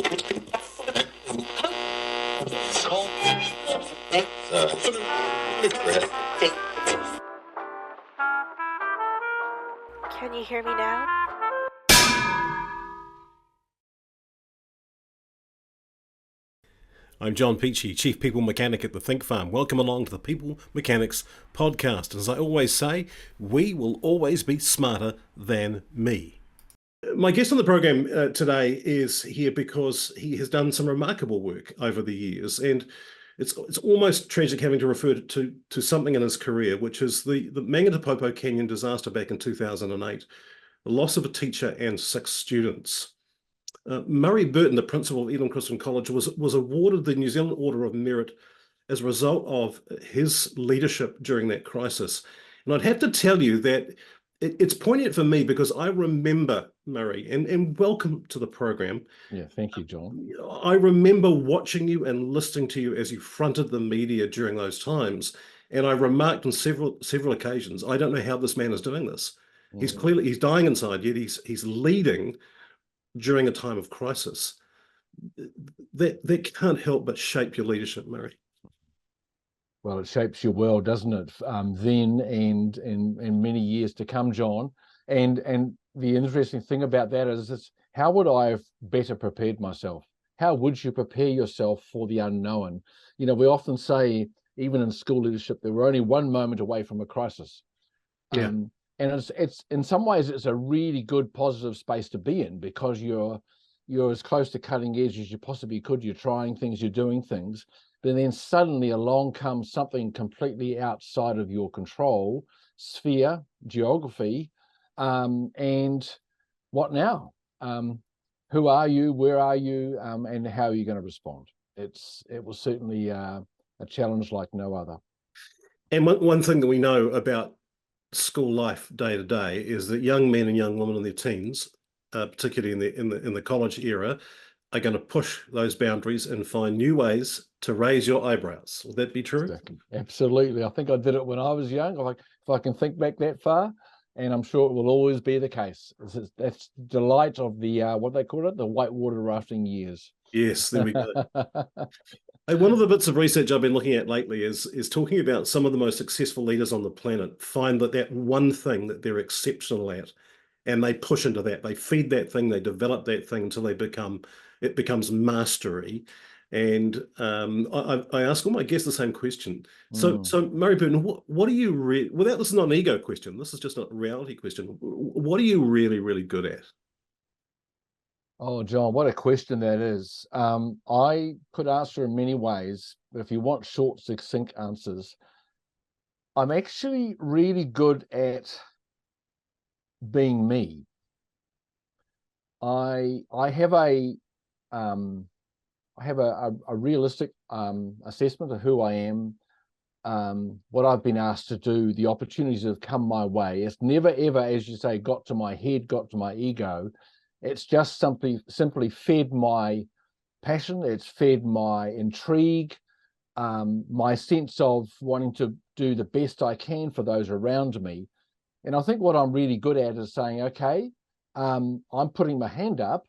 Can you hear me now? I'm John Peachy, Chief People Mechanic at the Think Farm. Welcome along to the People Mechanics podcast. As I always say, we will always be smarter than me. My guest on the program today is here because he has done some remarkable work over the years, and it's almost tragic having to refer to something in his career, which is the Mangatepopo Canyon disaster back in 2008, the loss of a teacher and 6 students. Murray Burton, the principal of Elim Christian College, was awarded the New Zealand Order of Merit as a result of his leadership during that crisis. And I'd have to tell you that it's poignant for me because I remember, Murray, and welcome to the program. Yeah, thank you, John. I remember watching you and listening to you as you fronted the media during those times. And I remarked on several occasions, I don't know how this man is doing this. He's dying inside, yet he's leading during a time of crisis. That can't help but shape your leadership, Murray. Well, it shapes your world, doesn't it? Then and in many years to come, John. And the interesting thing about that is how would I have better prepared myself? How would you prepare yourself for the unknown? You know, we often say, even in school leadership, that we're only one moment away from a crisis. Yeah. And it's in some ways it's a really good positive space to be in because you're as close to cutting edge as you possibly could. You're trying things, you're doing things, but then suddenly along comes something completely outside of your control sphere, geography, and what now? Who are you? Where are you? And how are you going to respond? It was certainly a challenge like no other. And one thing that we know about school life day to day is that young men and young women in their teens, particularly in the college era, are going to push those boundaries and find new ways to raise your eyebrows. Would that be true? Exactly. Absolutely. I think I did it when I was young. If I can think back that far, and I'm sure it will always be the case. That's the delight of the what they call it, the whitewater rafting years. Yes, there we go. One of the bits of research I've been looking at lately is talking about some of the most successful leaders on the planet find that one thing that they're exceptional at, and they push into that. They feed that thing, they develop that thing until it becomes mastery. And I ask all my guests the same question. So Murray Burton, what are you without this is not an ego question, this is just a reality question. What are you really, really good at? Oh, John, what a question that is. I could answer in many ways, but if you want short, succinct answers, I'm actually really good at being me. I have a realistic assessment of who I am, what I've been asked to do, the opportunities that have come my way. It's never ever, as you say, got to my head, got to my ego. It's just simply fed my passion. It's fed my intrigue, my sense of wanting to do the best I can for those around me. And I think what I'm really good at is saying, okay, I'm putting my hand up.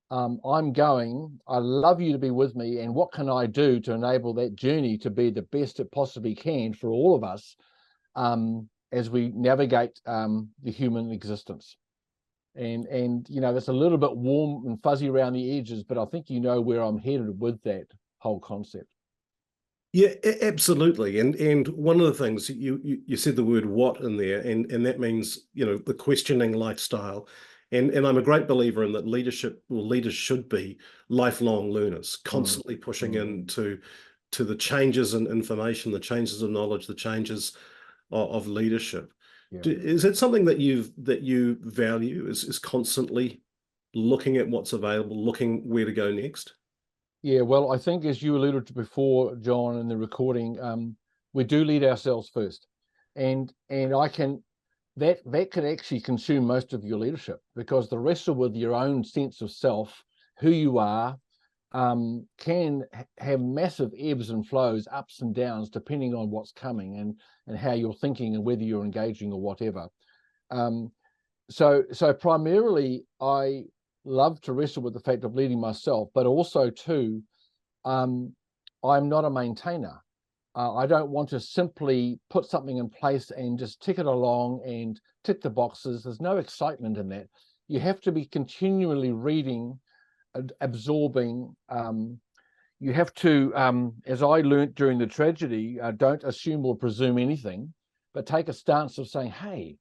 I'm going. I love you to be with me. And what can I do to enable that journey to be the best it possibly can for all of us as we navigate the human existence? And you know, that's a little bit warm and fuzzy around the edges, but I think you know where I'm headed with that whole concept. Yeah, absolutely. And one of the things you said the word what in there, and that means, you know, the questioning lifestyle. And I'm a great believer in that leaders should be lifelong learners, constantly pushing into the changes in information, the changes of knowledge, the changes of leadership. Yeah. Is that something that you value, is constantly looking at what's available, looking where to go next? Yeah, well, I think as you alluded to before, John, in the recording, we do lead ourselves first. And that could actually consume most of your leadership, because the wrestle with your own sense of self, who you are, can have massive ebbs and flows, ups and downs, depending on what's coming and how you're thinking and whether you're engaging or whatever. So primarily, I love to wrestle with the fact of leading myself, but also too, I'm not a maintainer. I don't want to simply put something in place and just tick it along and tick the boxes. There's no excitement in that. You have to be continually reading, absorbing. You have to, as I learnt during the tragedy, don't assume or presume anything, but take a stance of saying, hey,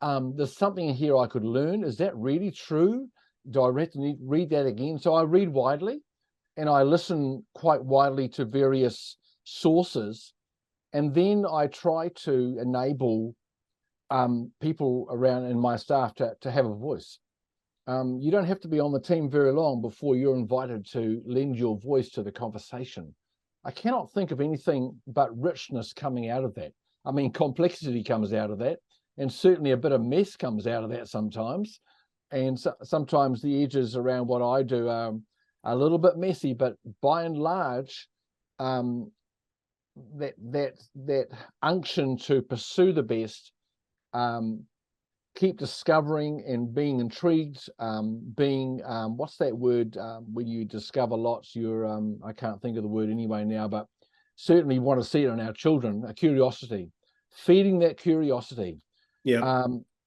there's something here I could learn. Is that really true? Do I need to read that again? So I read widely, and I listen quite widely to various sources, and then I try to enable people around in my staff to have a voice. You don't have to be on the team very long before you're invited to lend your voice to the conversation. I cannot think of anything but richness coming out of that. I mean, complexity comes out of that, and certainly a bit of mess comes out of that sometimes. And sometimes the edges around what I do are a little bit messy, but by and large, that unction to pursue the best, keep discovering and being intrigued, what's that word when you discover lots? I can't think of the word anyway now, but certainly want to see it in our children, a curiosity, feeding that curiosity. Yeah.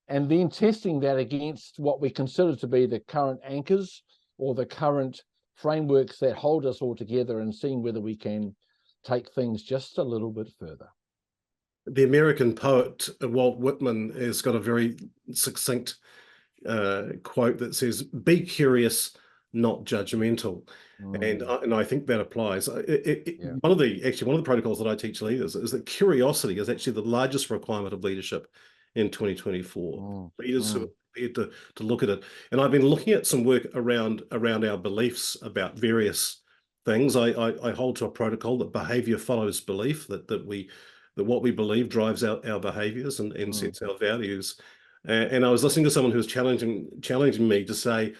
And then testing that against what we consider to be the current anchors or the current frameworks that hold us all together, and seeing whether we can take things just a little bit further. The American poet Walt Whitman has got a very succinct quote that says, "Be curious, not judgmental." And I think that applies. One of the protocols that I teach leaders is that curiosity is actually the largest requirement of leadership in 2024. Leaders who are prepared to look at it. And I've been looking at some work around our beliefs about various things. I hold to a protocol that behavior follows belief, that what we believe drives our behaviors and sets our values. And I was listening to someone who was challenging me to say,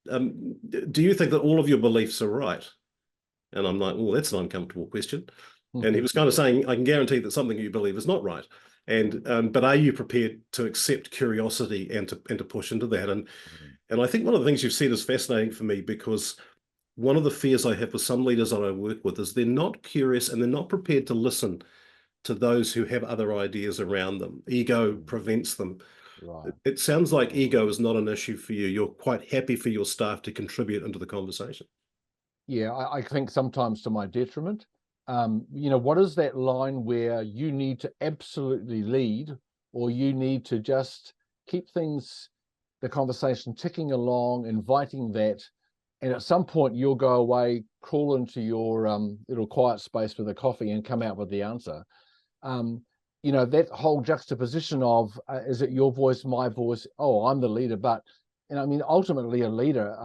do you think that all of your beliefs are right? And I'm like, well, that's an uncomfortable question. And he was kind of saying, I can guarantee that something you believe is not right. And but are you prepared to accept curiosity and to push into that? And I think one of the things you've said is fascinating for me, because one of the fears I have with some leaders that I work with is they're not curious and they're not prepared to listen to those who have other ideas around them. Ego prevents them. Right. It sounds like ego is not an issue for you. You're quite happy for your staff to contribute into the conversation. Yeah, I think sometimes to my detriment. What is that line where you need to absolutely lead, or you need to just keep the conversation ticking along, inviting that, and at some point you'll go away, crawl into your little quiet space with a coffee and come out with the answer. That whole juxtaposition of, is it your voice, my voice? Oh, I'm the leader. But, ultimately a leader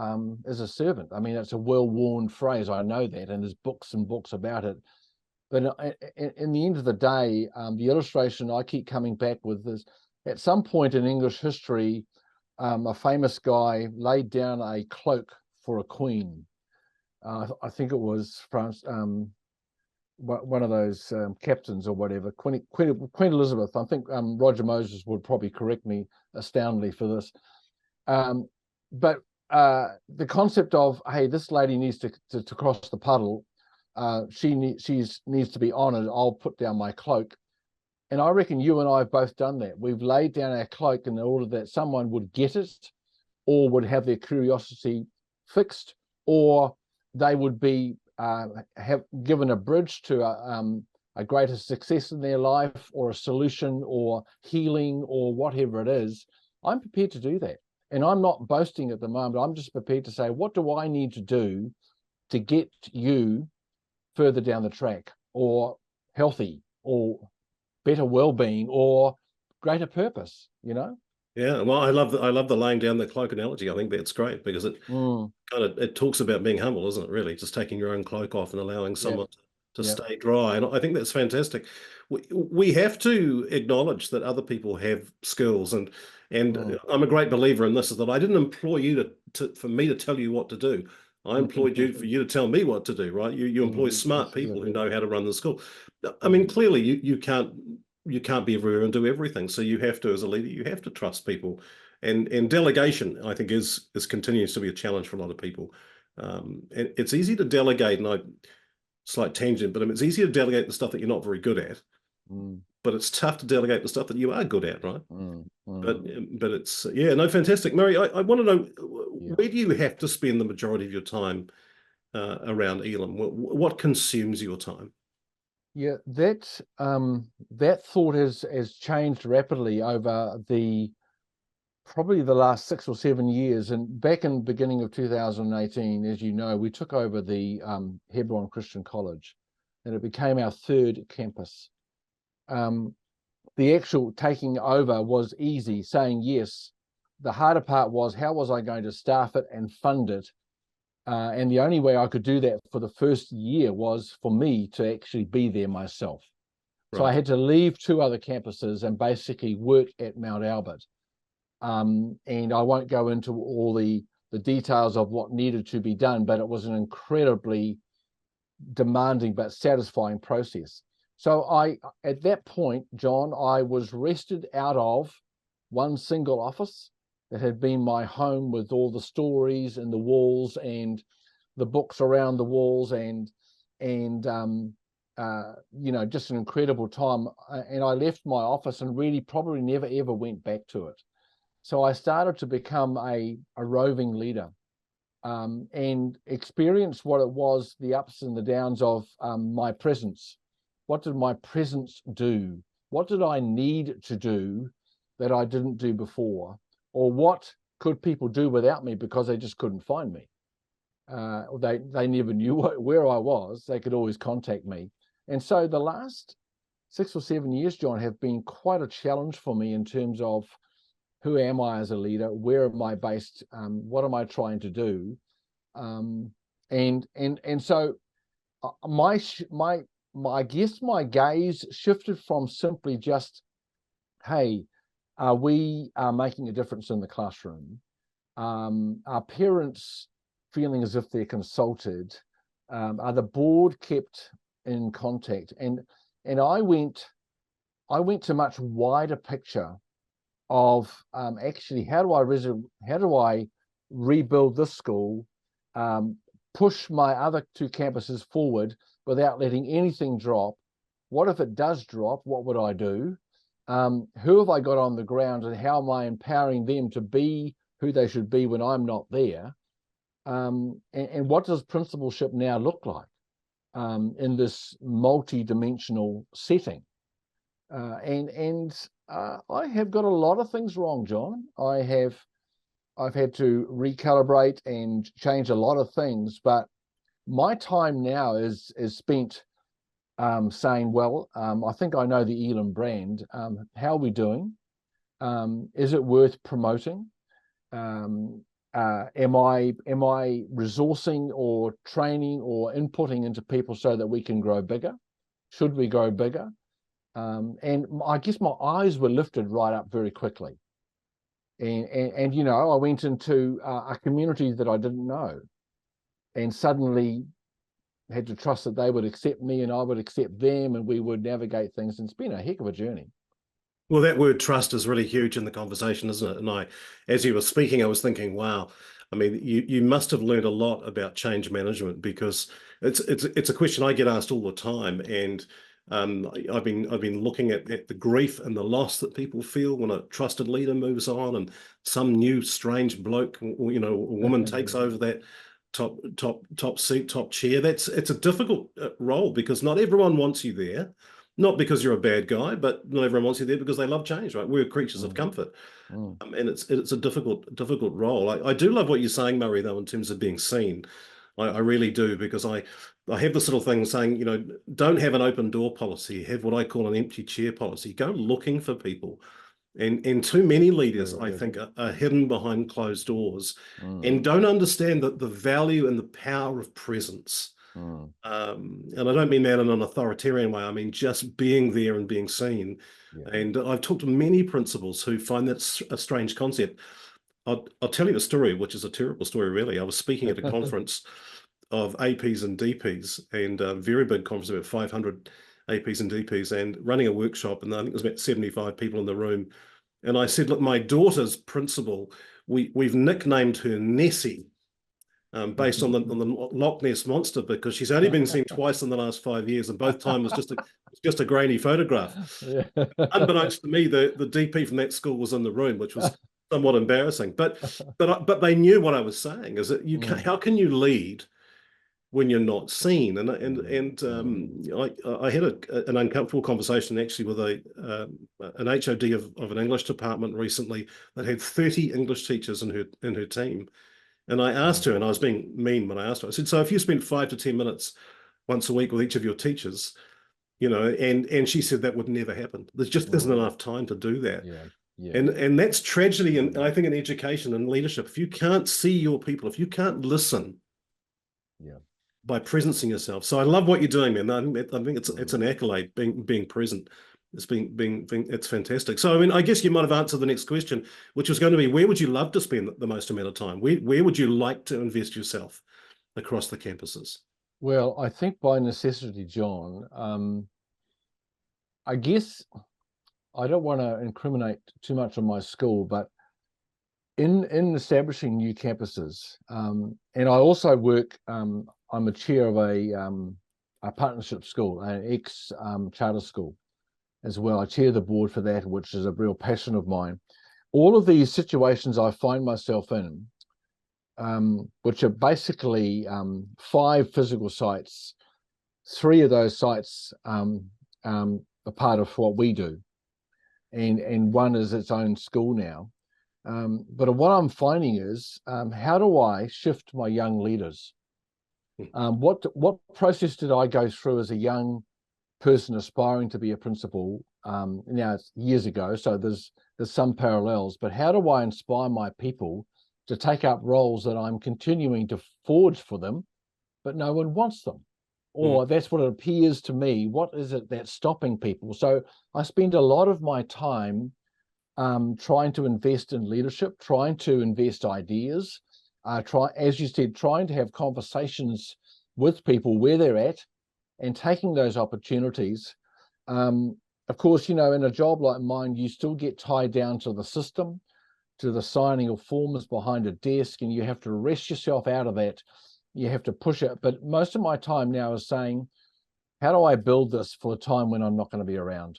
is a servant. I mean, it's a well-worn phrase. I know that, and there's books and books about it. But in the end of the day, the illustration I keep coming back with is, at some point in English history, a famous guy laid down a cloak for a queen. I think it was France. One of those captains or whatever, Queen Elizabeth. I think Roger Moses would probably correct me astoundingly for this. But the concept of, hey, this lady needs to cross the puddle. She needs to be honored. I'll put down my cloak. And I reckon you and I have both done that. We've laid down our cloak in order that someone would get it, or would have their curiosity fixed, or they would be have given a bridge to a greater success in their life, or a solution, or healing, or whatever it is. I'm prepared to do that. And I'm not boasting at the moment. I'm just prepared to say, what do I need to do to get you further down the track, or healthy, or better well-being, or greater purpose, Yeah, well, I love the laying down the cloak analogy. I think that's great, because it it talks about being humble, isn't it? Really, just taking your own cloak off and allowing someone to stay dry. And I think that's fantastic. We have to acknowledge that other people have skills, and I'm a great believer in this, is that I didn't employ you for me to tell you what to do. I employed you for you to tell me what to do, right? You employ smart people who know how to run the school. I mean, clearly you can't be everywhere and do everything. So you have to, as a leader, you have to trust people And delegation, I think, is continues to be a challenge for a lot of people. And it's easy to delegate, and slight tangent, but it's easy to delegate the stuff that you're not very good at. But it's tough to delegate the stuff that you are good at, right? But it's no, fantastic, Murray. I want to know, where do you have to spend the majority of your time around Elim? What consumes your time? Yeah, that thought has changed rapidly over probably the last 6 or 7 years. And back in the beginning of 2018, as you know, we took over the Hebron Christian College, and it became our 3rd campus. The actual taking over was easy, saying yes. The harder part was, how was I going to staff it and fund it? And the only way I could do that for the first year was for me to actually be there myself. Right. So I had to leave 2 other campuses and basically work at Mount Albert. And I won't go into all the details of what needed to be done, but it was an incredibly demanding but satisfying process. So at that point, John, I was wrested out of one single office that had been my home, with all the stories and the walls and the books around the walls, and just an incredible time. And I left my office and really probably never ever went back to it. So I started to become a roving leader, and experience what it was, the ups and the downs of my presence. What did my presence do? What did I need to do that I didn't do before? Or what could people do without me because they just couldn't find me? They never knew where I was. They could always contact me. And so the last 6 or 7 years, John, have been quite a challenge for me in terms of, who am I as a leader? Where am I based? What am I trying to do? And so I guess my gaze shifted from simply just, hey, we are making a difference in the classroom. Are parents feeling as if they're consulted? Are the board kept in contact? And I went to much wider picture of actually, how do I rebuild this school, push my other 2 campuses forward without letting anything drop? What if it does drop? What would I do? Who have I got on the ground, and how am I empowering them to be who they should be when I'm not there? And what does principalship now look like in this multi-dimensional setting? I have got a lot of things wrong, John. I've had to recalibrate and change a lot of things, but my time now is spent saying, well, I think I know the Elim brand. How are we doing? Is it worth promoting? Am I resourcing or training or inputting into people so that we can grow bigger? Should we grow bigger? And I guess my eyes were lifted right up very quickly. And I went into a community that I didn't know, and suddenly had to trust that they would accept me and I would accept them, and we would navigate things. And it's been a heck of a journey. Well, that word trust is really huge in the conversation, isn't it? And as you were speaking, I was thinking, wow, I mean, you must have learned a lot about change management, because it's a question I get asked all the time. And I've been looking at the grief and the loss that people feel when a trusted leader moves on, and some new strange bloke, a woman takes over that top seat, top chair. It's a difficult role, because not everyone wants you there. Not because you're a bad guy, but not everyone wants you there because they love change, right? We're creatures of comfort. And it's a difficult role. I do love what you're saying, Murray, though, in terms of being seen. I really do, because I have this little thing saying, don't have an open door policy, have what I call an empty chair policy. Go looking for people. And too many leaders, I think, are hidden behind closed doors and don't understand the value and the power of presence. And I don't mean that in an authoritarian way. I mean just being there and being seen. Yeah. And I've talked to many principals who find that a strange concept. I'll tell you a story, which is a terrible story, really. I was speaking at a conference of APs and DPs, and a very big conference, about 500 APs and DPs, and running a workshop, and I think there was about 75 people in the room. And I said, look, my daughter's principal, we've nicknamed her Nessie, based on the Loch Ness monster, because she's only been seen twice in the last 5 years, and both times was just a grainy photograph. Yeah. Unbeknownst to me, the DP from that school was in the room, which was somewhat embarrassing. But they knew what I was saying. Is that how can you lead when you're not seen? And I had an uncomfortable conversation actually with an HOD of an English department recently that had 30 English teachers in her team. And I asked her, and I was being mean when I asked her, I said, so if you spent 5 to 10 minutes once a week with each of your teachers, and she said that would never happen. There just isn't enough time to do that. And that's tragedy, and I think in education and leadership, if you can't see your people, if you can't listen, by presencing yourself. So I love what you're doing, man. I think it's an accolade being present. It's fantastic. So I mean, I guess you might have answered the next question, which was going to be, where would you love to spend the most amount of time? Where would you like to invest yourself across the campuses? Well, I think by necessity, John, I guess I don't want to incriminate too much on my school, but in establishing new campuses, and I also work, I'm a chair of a partnership school, an ex-charter school as well. I chair the board for that, which is a real passion of mine. All of these situations I find myself in, which are basically 5 physical sites, 3 of those sites are part of what we do, and one is its own school now. But what I'm finding is, how do I shift my young leaders? What process did I go through as a young person aspiring to be a principal? Now it's years ago, so there's some parallels, but how do I inspire my people to take up roles that I'm continuing to forge for them, but no one wants them? Or that's what it appears to me. What is it that's stopping people? So I spend a lot of my time trying to invest in leadership, trying to invest ideas, as you said, trying to have conversations with people where they're at and taking those opportunities. Of course, in a job like mine, you still get tied down to the system, to the signing of forms behind a desk, and you have to wrest yourself out of that. You have to push it. But most of my time now is saying, how do I build this for a time when I'm not going to be around?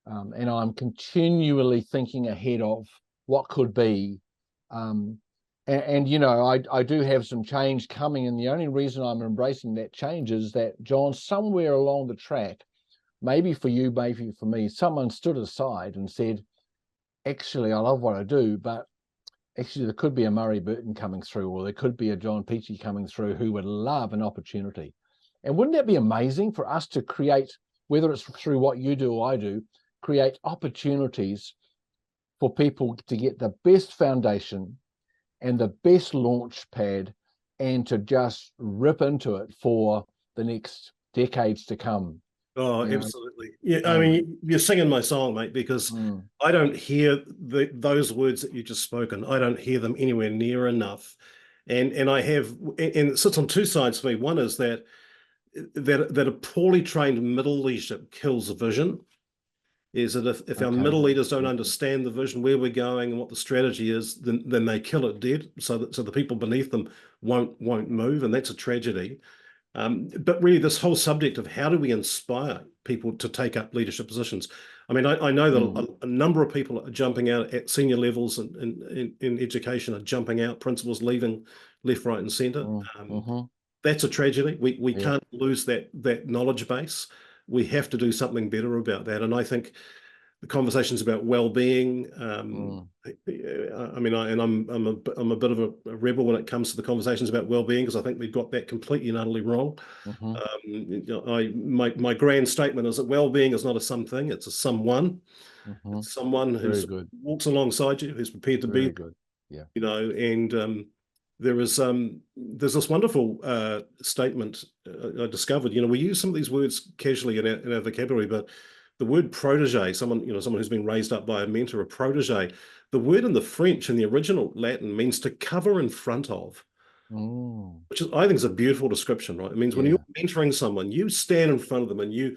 And I'm continually thinking ahead of what could be. I do have some change coming, and the only reason I'm embracing that change is that, John, somewhere along the track, maybe for you, maybe for me, someone stood aside and said, actually, I love what I do, but actually there could be a Murray Burton coming through, or there could be a John Peachy coming through who would love an opportunity. And wouldn't that be amazing for us to create, whether it's through what you do or I do, create opportunities for people to get the best foundation and the best launch pad, and to just rip into it for the next decades to come. Oh, absolutely. Yeah, I mean, you're singing my song, mate, because I don't hear those words that you just spoken. I don't hear them anywhere near enough. And it sits on 2 sides for me. One is that a poorly trained middle leadership kills the vision. Is that if our middle leaders don't understand the vision, where we're going and what the strategy is, then they kill it dead. So the people beneath them won't move, and that's a tragedy. But really, this whole subject of how do we inspire people to take up leadership positions? I mean, I know that a number of people are jumping out at senior levels in education, are jumping out, principals leaving left, right, and centre. That's a tragedy. We can't lose that knowledge base. We have to do something better about that. And I think the conversations about well-being. I mean, I'm a bit of a rebel when it comes to the conversations about well-being, because I think we've got that completely and utterly wrong. My grand statement is that well-being is not a something; it's a someone. It's someone who walks alongside you, who's prepared to be. Good. Yeah. And there's this wonderful statement I discovered. We use some of these words casually in our vocabulary, but the word protege, someone who's been raised up by a mentor, a protege, the word in the French in the original Latin means to cover in front of. which is, I think is a beautiful description, right? It means when Yeah. you're mentoring someone, you stand in front of them and you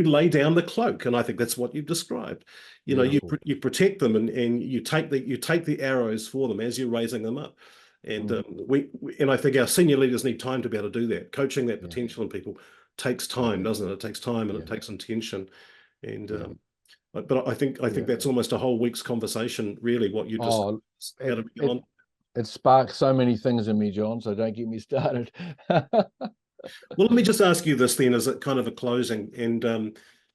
lay down the cloak, and I think that's what you've described. You know, Beautiful. you protect them, and you take the arrows for them as you're raising them up. And and I think our senior leaders need time to be able to do that. Coaching that Yeah. potential in people takes time, doesn't it? It takes time and it takes intention. And but I think that's almost a whole week's conversation, really. What you just how to be on. It sparks so many things in me, John, so don't get me started. Well, let me just ask you this then, as a kind of a closing, and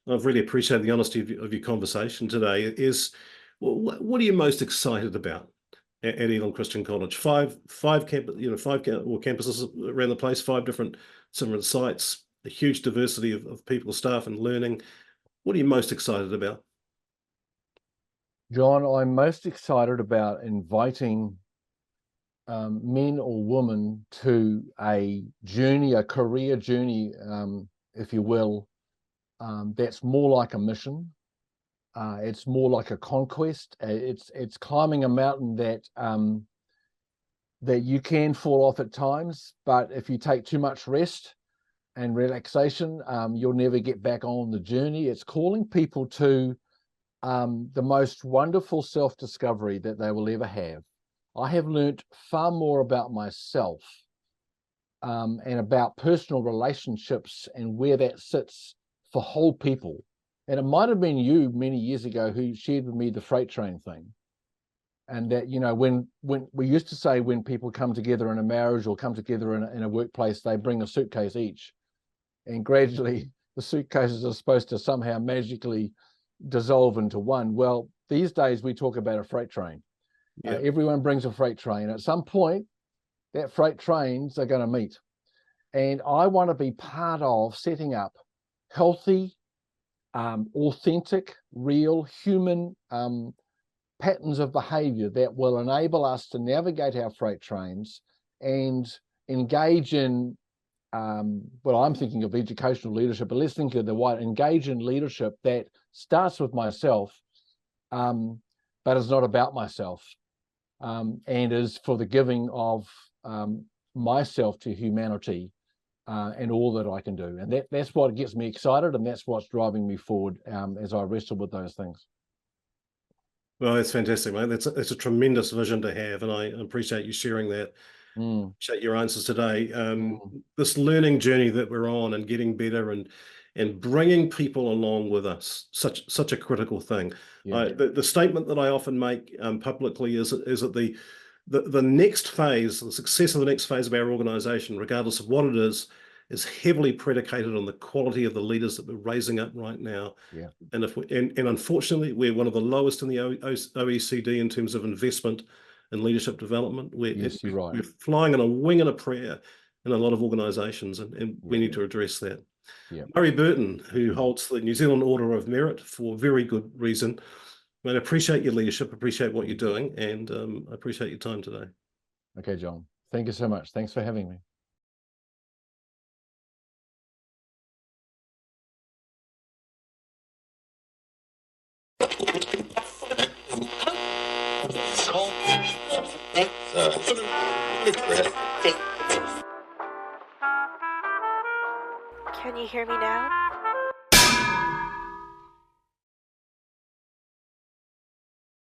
I've really appreciated the honesty of your conversation today. Is what are you most excited about at Elim Christian College? Five campuses around the place, 5 different sites, a huge diversity of people, staff, and learning. What are you most excited about? John, I'm most excited about inviting men or women to a journey, a career journey, if you will, that's more like a mission. It's more like a conquest. It's climbing a mountain that you can fall off at times, but if you take too much rest and relaxation, you'll never get back on the journey. It's calling people to the most wonderful self-discovery that they will ever have. I have learnt far more about myself and about personal relationships and where that sits for whole people. And it might have been you many years ago who shared with me the freight train thing. And that, you know, when we used to say when people come together in a marriage or come together in a workplace, they bring a suitcase each. And gradually the suitcases are supposed to somehow magically dissolve into one. Well, these days we talk about a freight train. Everyone brings a freight train. At some point, that freight trains are going to meet. And I want to be part of setting up healthy, authentic, real human patterns of behavior that will enable us to navigate our freight trains and engage in, well, I'm thinking of educational leadership, but let's think of the wide, engage in leadership that starts with myself, but is not about myself. And is for the giving of myself to humanity and all that I can do. And that's what gets me excited, and that's what's driving me forward as I wrestle with those things. Well, that's fantastic, mate. That's a tremendous vision to have, and I appreciate you sharing that. Appreciate your answers today. This learning journey that we're on and getting better and bringing people along with us, such a critical thing. The statement that I often make publicly is that the next phase, the success of the next phase of our organization, regardless of what it is heavily predicated on the quality of the leaders that we're raising up right now. And unfortunately, we're one of the lowest in the OECD in terms of investment and leadership development. We're flying on a wing and a prayer in a lot of organizations, and we need to address that. Murray Burton, who holds the New Zealand Order of Merit for very good reason. I appreciate your leadership, appreciate what you're doing, and I appreciate your time today. Okay, John. Thank you so much. Thanks for having me. Can you hear me now?